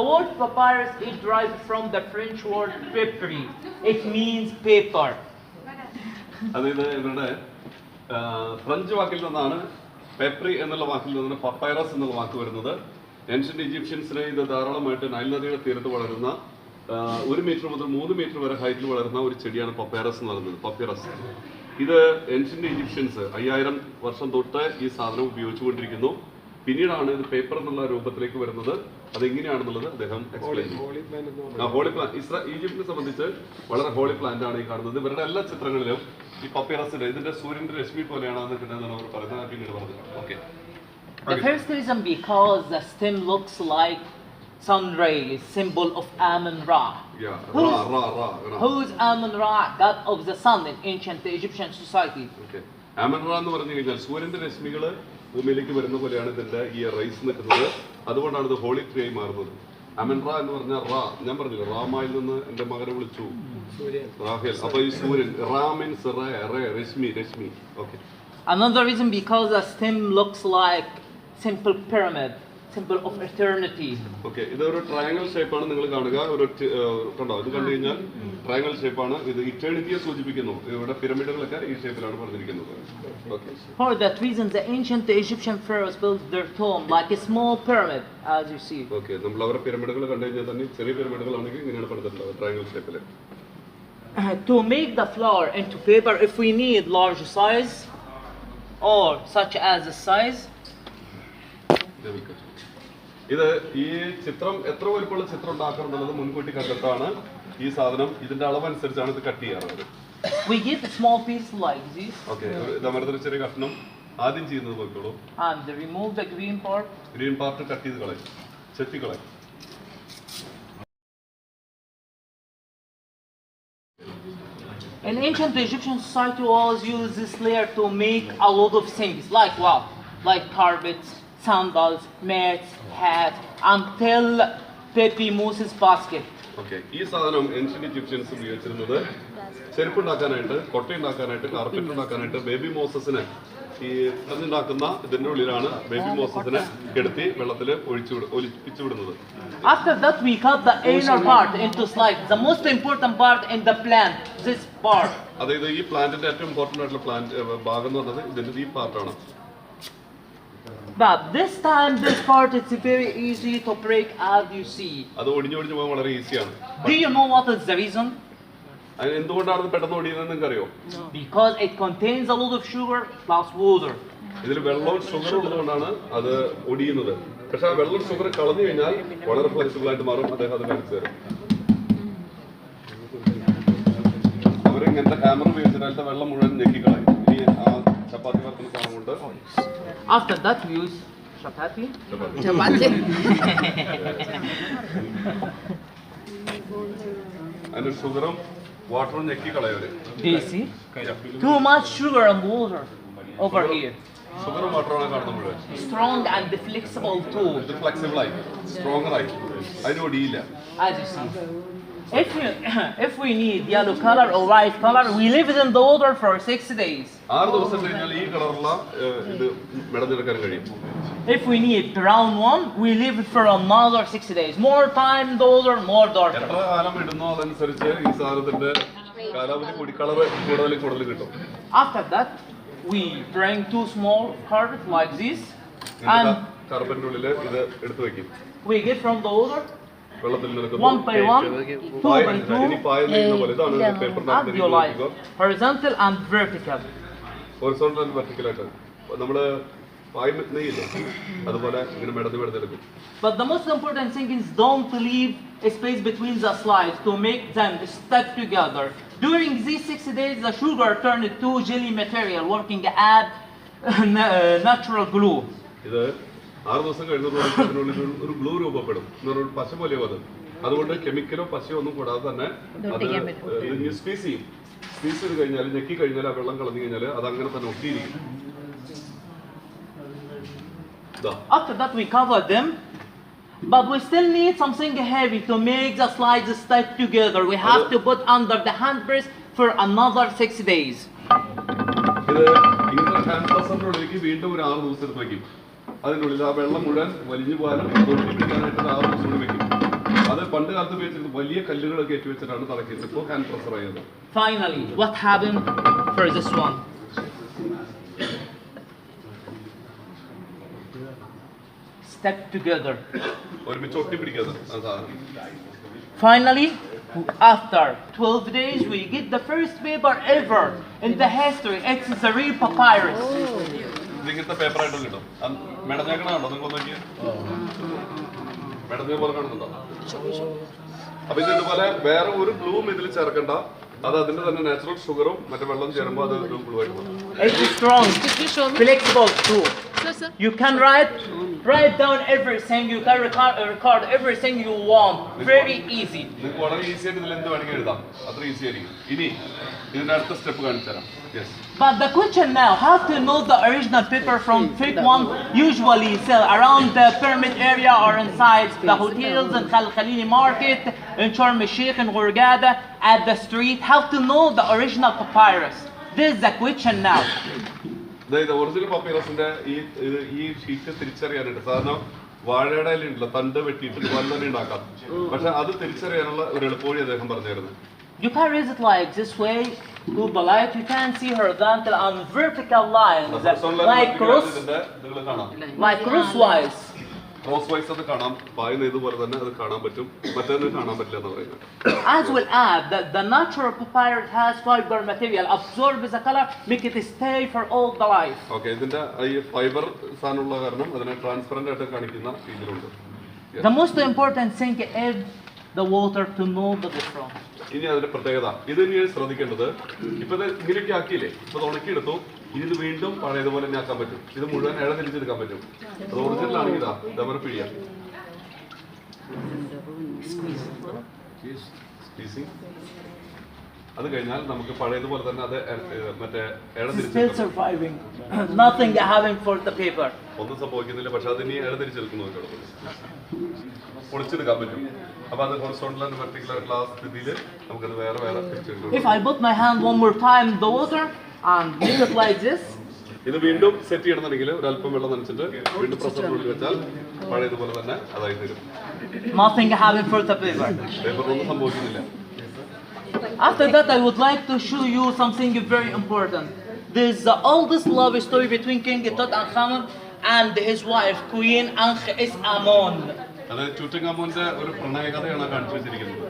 word papyrus is derived from the French word papier. It means paper. അതായത് ഇവരുടെ French വാക്കിൽ നിന്നാണ് പെപ്രി എന്നുള്ള വാക്കിൽ നിന്നാണ് പപ്പൈറസ് എന്നുള്ള വാക്ക് വരുന്നത്. ഏൻഷ്യന്റ് ഈജിപ്ഷ്യൻസിനെ ഇത് ധാരാളമായിട്ട് നൈൽ നദിയുടെ തീരത്ത് വളരുന്ന 1 മീറ്റർ മുതൽ 3 മീറ്റർ വരെ ഹൈറ്റിൽ വളരുന്ന ഒരു ചെടിയാണ് പപ്പൈറസ് എന്ന് പറയുന്നത്. പപ്പൈറസ് ഇത് ഏൻഷ്യന്റ് ഈജിപ്ഷ്യൻസ് 5000 വർഷം തൊട്ട് ഈ സാധനം ഉപയോഗിച്ചുകൊണ്ടിരിക്കുന്നു. പിന്നീടാണ് ഇത് പേപ്പർ എന്നുള്ള രൂപത്തിലേക്ക് വരുന്നത്. അതെങ്ങനെയാണെന്നുള്ളത് അദ്ദേഹം എക്സ്പ്ലെയിൻ ചെയ്യും. ഹോളി പ്ലാന്റ് ഈജിപ്തിനെ സംബന്ധിച്ച് വളരെ ഹോളി പ്ലാന്റ് ആണ് ഈ കാണുന്നത്. ഇവരുടെ എല്ലാ ചിത്രങ്ങളിലും ഈ പപ്പൈറസിന്റെ ഇതിന്റെ സൂര്യന്റെ രശ്മി പോലെയാണ് അവർ പറയുന്നത്. പിന്നീട് പറഞ്ഞത് okay. The first reason because the stem looks like sun rays, symbol of Amun-Ra. Who is Amun-Ra, god of the sun in ancient Egyptian society? Okay. Amun-Ra എന്ന് പറഞ്ഞു കഴിഞ്ഞാൽ സൂര്യന്റെ രശ്മികൾ ഭൂമിയിലേക്ക് വരുന്ന പോലെയാണ് ഇതിന്റെ ഈ റൈസ് നിൽക്കുന്നത്. അതുകൊണ്ടാണ് ഇത് ഹോളി ട്രീ ആയി മാറുന്നത്. അമൻറ എന്ന് പറഞ്ഞാൽ റാ, ഞാൻ പറഞ്ഞില്ല റാമായിൽ നിന്ന് എന്റെ മകനെ വിളിച്ചു റാഫേൽ. അപ്പൊ ഈ സൂര്യൻ റാ മീൻസ് രശ്മി. Okay. Another reason because the stem looks like simple pyramid, symbol of eternity. Okay, ഇതൊരു ട്രയാങ്കിൾ ഷേപ്പാണ് നിങ്ങൾ കാണുക. ഒരു കണ്ടോ, ഇത് കണ്ടു കഴിഞ്ഞാൽ ട്രയാങ്കിൾ ഷേപ്പാണ്. ഇത് ഇറ്റേണിറ്റിയെ സൂചിപ്പിക്കുന്നു. ഇവിടെ പിരമിഡുകളൊക്കെ ഈ ഷേപ്പിലാണ് പറഞ്ഞിരിക്കുന്നത്. For that reason, the ancient Egyptian pharaohs built their tomb like a small pyramid, as you see. Okay, നമ്മൾ അവരുടെ പിരമിഡുകൾ കണ്ടു കഴിഞ്ഞാൽ തന്നെ ചെറിയ പിരമിഡുകളാണെങ്കിൽ ഇങ്ങനെയാണ് പണിതിട്ടുള്ളത്, ട്രയാങ്കിൾ ഷേപ്പിൽ. To make the flour into paper, if we need large size or such as a size. ഇത് ഈ ചിത്രം എത്ര വലിപ്പമുള്ള ചിത്രം ഉണ്ടാക്കണം എന്നുള്ളത് മുൻകൂട്ടി കണ്ടെത്താണ് ഈ സാധനം. ഇതിന്റെ അളവനുസരിച്ചാണ് ഇത് കട്ട് ചെയ്യാറുള്ളത്. We get a small piece like this. Okay, ഇതമരത്തിൽ ചെറിയ കഷ്ണം ആദ്യം ചെയ്യുന്നത് നോക്കിക്കോളൂ. And remove the green part. Green part cut ചെയ്ത് കളയും, ചെത്തി കളയും. In ancient Egyptian society, we always use this layer to make a lot of things, like what? Like carpets, sandals, mats, hats, until Pepi Moses basket. Okay, ഈ സാധനം ancient Egyptians ഉപയോഗിച്ചിരുന്നത് ചെരുപ്പുണ്ടാക്കാനായിട്ട്, കൊട്ടയുണ്ടാക്കാനായിട്ട്, carpet ഉണ്ടാക്കാനായിട്ട്. Baby മോസസിനെ ഈ ഉണ്ടാക്കുന്ന ഇതിന്റെ ഉള്ളിലാണ് baby മോസസിനെ കിടത്തി വെള്ളത്തിൽ ഒലിപ്പിച്ചു വിടുന്നത്. After that, we cut the inner part into slices. The most important part in the plant, this part. അതായത് ഈ പ്ലാന്റിന്റെ ഏറ്റവും ഇമ്പോർട്ടന്റ് ആയിട്ടുള്ള ഭാഗം എന്ന് പറഞ്ഞത് ഇതിന്റെ ഈ പാർട്ടാണ്. But this time, this part is very easy to break, as you see. അത് ഒടിഞ്ഞു പോകാൻ വളരെ ഈസിയാണ്. Do you know what is the reason? എന്തുകൊണ്ടാണ് ഇത് പെട്ടെന്ന് ഒടിയുന്നത് നിങ്ങൾക്ക് അറിയോ? Because it contains a lot of sugar plus water. ഇതിൽ വെള്ളവും ഷുഗറും ഉള്ളതുകൊണ്ടാണ് അത് ഒടിയുന്നത്. പക്ഷെ ആ വെള്ളം ഷുഗർ കളഞ്ഞു കഴിഞ്ഞാൽ വളരെ ഫ്ലെക്സിബിൾ ആയിട്ട് മാറും. അദ്ദേഹം അത് കാണിച്ചു തരും. അവരിങ്ങനത്തെ ഹാമർ ഉപയോഗിച്ചിട്ട് അതിലത്തെ വെള്ളം മുഴുവൻ ഞെക്കിക്കളയും. ഈ ആ ചപ്പാത്തി വറുക്കുന്ന സാധനം കൊണ്ട്. After that, we use chapati. അതിന്റെ ഷുഗറും വാട്ടറും ഞെക്കിക്കളയവര്. Do you see? Too much sugar and water over here. ഷുഗറും വാട്ടറുമാണ് കാണുന്നത് മുഴുവൻ. Strong and flexible too. ഇത് ഫ്ലെക്സിബിൾ ആയി, സ്ട്രോങ്ങർ ആയി, അതിന് ഒടിയില്ല. As you see. If we need yellow color or white color, we leave it in the water for 6 days. 6 ദിവസം കഴിഞ്ഞാൽ ഈ കളറുള്ള ഇത് മെടഞ്ഞെടുക്കാൻ കഴിയും. If we need brown one, we leave it for another 6 days. More time the water, more darker. എത്ര കാലം ഇടുന്നോ അതനുസരിച്ച് ഈ സാധനത്തിന്റെ കാലാവധി കൂടി കളർ കൂടുതൽ കിട്ടും. After that, we bring 2 small carpets like this, and കാർപ്പറ്റിന്റെ ഉള്ളിൽ ഇത് എടുത്തു വെക്കും. we get from the water. വെള്ളത്തിൽ നിൽക്കുന്നു. 1 by 1, 2 by 2, ഇനി പായുന്ന പോലെ ഇതാണ് and you like horizontal and vertical. Horizontal and vertical ആയിട്ട് നമ്മള് പായുന്നില്ലേ അതുപോലെ ഇങ്ങനെ മെടഞ്ഞെടുക്കും. But the most important thing is don't leave a space between the slides to make them stuck together. During these 6 days, the sugar turned to jelly material, working as natural glue. ഇത് 6 ദിവസം കഴിഞ്ഞതിനുള്ളിൽ ഒരു glue രൂപപ്പെടും. പശ പോലെ അത്. അതുകൊണ്ട് കെമിക്കലോ പശയോ ഒന്നും കൂടാതെ തന്നെ അത് സ്പീസ് ചെയ്യും. സ്പീസ് ചെയ്ത് കഴിഞ്ഞാൽ ഞെക്കി കഴിഞ്ഞാൽ ആ വെള്ളം കളഞ്ഞു കഴിഞ്ഞാൽ അത് അങ്ങനെ തന്നെ ഒട്ടിയിരിക്കും. After that, we cover them, but we still need something heavy to make the slides stick together. We have to put under the hand press for another 6 days. ഇത് ഇങ്ങനെ ഹാൻഡ് പ്രസ്സിന്റെ ഉള്ളിലേക്ക് വീണ്ടും ഒരു 6 ദിവസം എടുത്ത് വയ്ക്കും. അതിനുള്ളിൽ ആ വെള്ളം മുഴുവൻ വലിഞ്ഞു പോകാനും ഒട്ടിപ്പിടിക്കാനായിട്ട് 6 ദിവസം കൂടി വെക്കും. അത് പണ്ട് കാലത്ത് ഉപയോഗിച്ചിരുന്ന വലിയ കല്ലുകളൊക്കെ കയറ്റി വെച്ചിട്ടാണ് നടക്കിയത്. ഇപ്പോൾ ഹാൻഡ് പ്രസർ ആയത്. Finally, what happened for this one? Stuck together. ഒരുമിച്ച് ഒട്ടി പിടിക്കാതെ സാധനം. Finally, after 12 days, we get the first paper ever in the history. It's the real papyrus. ഇതിങ്ങനത്തെ പേപ്പറായിട്ട് കിട്ടും. മെടഞ്ഞേക്കണോ നിങ്ങൾ നോക്കിയാൽ മെടഞ്ഞ പോലെ കാണുന്നുണ്ടോ? അപ്പൊ ഇത് ഇതുപോലെ വേറെ ഒരു ഗ്ലൂവും ഇതിൽ ചേർക്കണ്ട. അത് അതിന്റെ തന്നെ നാച്ചുറൽ ഷുഗറും മറ്റേ വെള്ളം ചേരുമ്പോൾ അത് ഒരു ഗ്ലൂ ആയിട്ട് മാറും. It's strong, flexible too. You can write down everything. You can record everything you want. Very easy. നിങ്ങൾക്ക് വളരെ ഈസി ആയിട്ട് ഇതിൽ എന്ത് വേണമെങ്കിൽ എഴുതാം. അത്ര ഈസി ആയിരിക്കും. ഇനി ഇതിന്റെ അടുത്ത സ്റ്റെപ്പ് കാണിച്ചു തരാം. Yes. But the question now, how to know the original paper from fake one? Usually sell around the pyramid area or inside the hotels in Khalili market, in Sharm el-Sheikh, in Hurghada, at the street. How to know the original papyrus? This is the question now. അതായത് original പപ്പീറസിന്റെ ഈ sheet തിരിച്ചറിയാനായിട്ട് സാധാരണ വാഴയുടെ ഉണ്ടല്ലോ തണ്ട് വെട്ടിയിട്ട് ഇതുപോലെ തന്നെ ഉണ്ടാക്കാം. പക്ഷെ അത് തിരിച്ചറിയാനുള്ള ഒരു എളുപ്പവഴി അദ്ദേഹം പറഞ്ഞായിരുന്നു. You can raise it like this way to the light. You can see horizontal and vertical lines, like crosswise. Crosswise അത് കാണാം. പായുന്ന ഇതുപോലെ തന്നെ അത് കാണാൻ പറ്റും. മറ്റേത് കാണാൻ പറ്റില്ല എന്ന് പറയുന്നത്. As well as the natural papyrus has fiber material, absorbs the color, make it stay for all the life. Okay, ഇതിന്റെ ഈ ഫൈബർ സാധനമുള്ള കാരണം അതിനെ ട്രാൻസ്പെറന്റ് ആയിട്ട് കാണിക്കുന്ന രീതിയിലുണ്ട്. The most important thing is the water to know the difference. ഇനി അതിന്റെ പ്രത്യേകത ഇത് ഇനി ശ്രദ്ധിക്കേണ്ടത് ഇപ്പൊ ഇത് ഇങ്ങനെയൊക്കെ ആക്കിയില്ലേ, ഇപ്പൊ ഉണക്കിയെടുത്തു. ഇത് വീണ്ടും പഴയതുപോലെ തന്നെ ആക്കാൻ പറ്റും. ഇത് മുഴുവൻ ഇഴ തിരിച്ചെടുക്കാൻ പറ്റും. അത് ഒറിജിനൽ ആണെങ്കിൽ ഇതാ പിഴിയാം. അത് കഴിഞ്ഞാൽ നമുക്ക് പഴയതുപോലെ തന്നെ അത് മറ്റേ ഇഴ തിരിച്ചെടുക്കാം. ഒന്നും സംഭവിക്കുന്നില്ല. പക്ഷെ അത് ഇനി ഇഴ തിരിച്ചെടുക്കുന്നു പൊളിച്ചെടുക്കാൻ പറ്റും. അപ്പൊ അത് ഹൊറിസോണ്ടൽ ആൻഡ് വെർട്ടിക്കൽ ക്ലാസ് സ്ഥിതിയിൽ നമുക്കത് വേറെ വേറെ തിരിച്ചെടുക്കാം. If I put my hand one more time in the water and make it like this, ഇത് വീണ്ടും സെറ്റ് ചെയ്യണമെന്നുണ്ടെങ്കിൽ ഒരു അല്പം വെള്ളം നനച്ചിട്ട് വീണ്ടും പ്രസറിനുള്ളിൽ വെച്ചാൽ പഴയതുപോലെ തന്നെ അതായി തരും. nothing happened for the paper. പേപ്പറിനൊന്നും സംഭവിക്കുന്നില്ല. After that, I would like to show you something very important. This is the oldest love story between King Tutankhamun and his wife Queen Ankh-Amon. അതായത് ടൂട്ടൻഖാമുന്റെ ഒരു പ്രണയകഥയാണ് കാണിച്ചു വെച്ചിരിക്കുന്നത്.